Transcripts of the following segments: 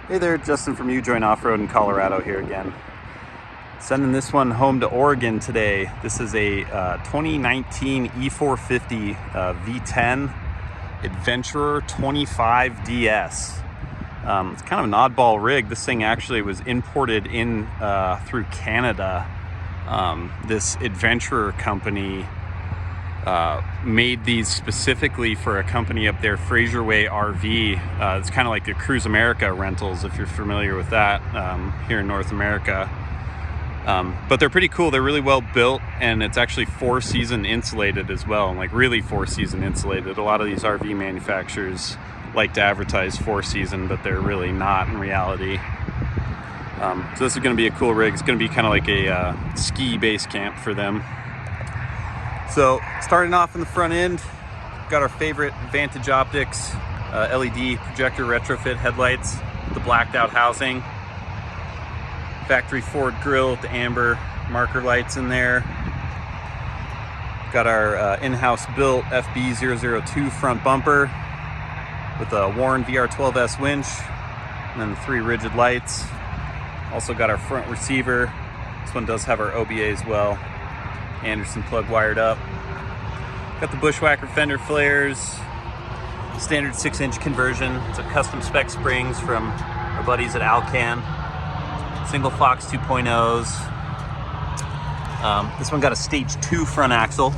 Hey there, Justin from U-Joint Off-Road in Colorado here again. Sending this one home to Oregon today. This is a 2019 E450 V10 Adventurer 25 DS. It's kind of an oddball rig. This thing actually was imported in through Canada. This Adventurer company made these specifically for a company up there, Fraser Way RV. It's kind of like the Cruise America rentals, if you're familiar with that, here in North America. But they're pretty cool. They're really well built, and it's actually 4-season insulated as well, and like really 4-season insulated. A lot of these RV manufacturers like to advertise 4-season, but they're really not in reality. So this is going to be a cool rig. It's going to be kind of like a ski base camp for them. So starting off in the front end, got our favorite Vantage Optics LED projector retrofit headlights, the blacked out housing, factory Ford grille with the amber marker lights in there. Got our in-house built FB002 front bumper with a Warren VR12S winch, and then the 3 rigid lights. Also got our front receiver. This one does have our OBA as well. Anderson plug wired up. Got the Bushwhacker fender flares, standard 6-inch conversion. It's a custom spec springs from our buddies at Alcan. Single Fox 2.0s. This one got a stage 2 front axle.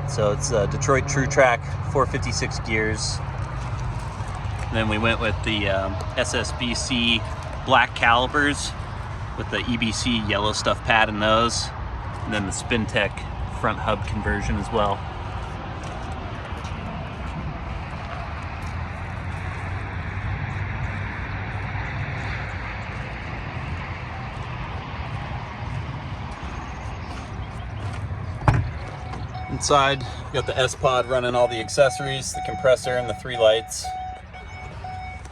So it's a Detroit True Track 456 gears. And then we went with the SSBC black calipers with the EBC yellow stuff pad in those. And then the SpinTech front hub conversion as well. Inside, we got the S-Pod running all the accessories, the compressor, and the 3 lights.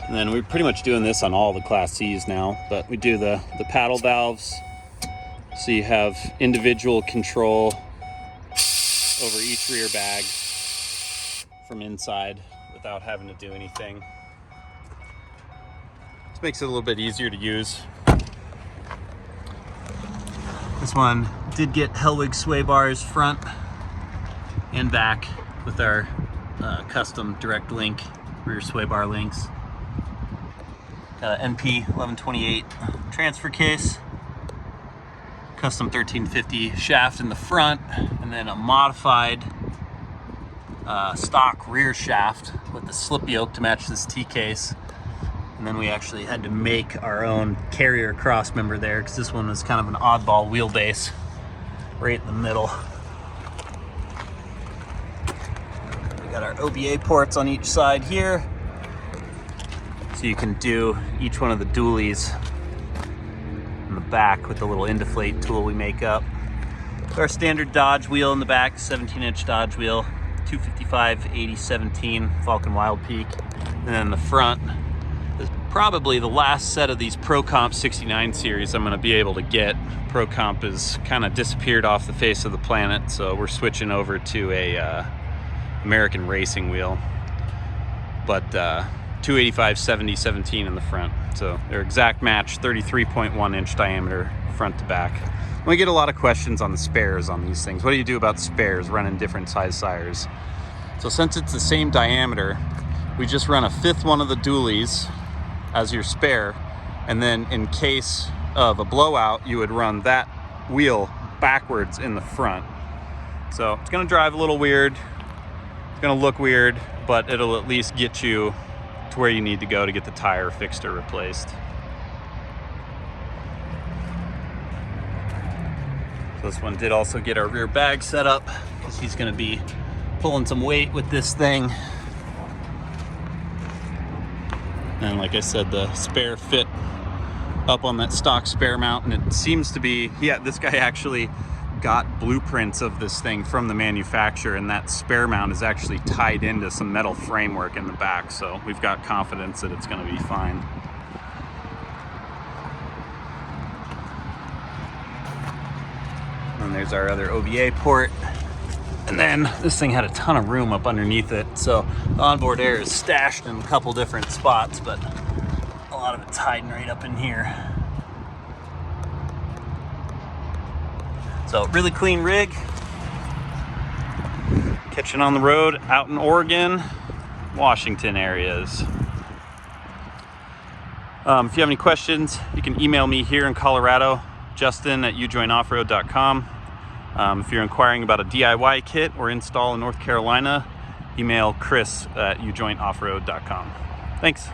And then we're pretty much doing this on all the Class C's now, but we do the paddle valves. So you have individual control over each rear bag from inside without having to do anything. This makes it a little bit easier to use. This one did get Hellwig sway bars front and back with our custom direct link rear sway bar links. Got an NP 1128 transfer case. Custom 1350 shaft in the front, and then a modified stock rear shaft with the slip yoke to match this T-case. And then we actually had to make our own carrier cross member there, because this one was kind of an oddball wheelbase right in the middle. We got our OBA ports on each side here, so you can do each one of the dualies back with the little indeflate tool we make up. So our standard Dodge wheel in the back, 17-inch Dodge wheel, 255/80/17 Falcon Wild Peak. And then the front is probably the last set of these Pro Comp 69 series I'm going to be able to get. Pro Comp has kind of disappeared off the face of the planet, so we're switching over to a American racing wheel. But 285/70/17 in the front. So they're exact match, 33.1-inch diameter front to back. We get a lot of questions on the spares on these things. What do you do about spares running different size tires? So since it's the same diameter, we just run a 5th one of the dualies as your spare, and then in case of a blowout, you would run that wheel backwards in the front. So it's gonna drive a little weird, it's gonna look weird, but it'll at least get you to where you need to go to get the tire fixed or replaced. So this one did also get our rear bag set up, because he's going to be pulling some weight with this thing. And like I said, the spare fit up on that stock spare mount, and it seems to be, yeah, this guy actually got blueprints of this thing from the manufacturer, and that spare mount is actually tied into some metal framework in the back, so we've got confidence that it's going to be fine. And there's our other OBA port. And then this thing had a ton of room up underneath it, so the onboard air is stashed in a couple different spots, but lot of it's hiding right up in here. So really clean rig. Catching on the road out in Oregon, Washington areas. If you have any questions, you can email me here in Colorado, justin@ujoinoffroad.com. If you're inquiring about a DIY kit or install in North Carolina, email chris@ujoinoffroad.com. Thanks.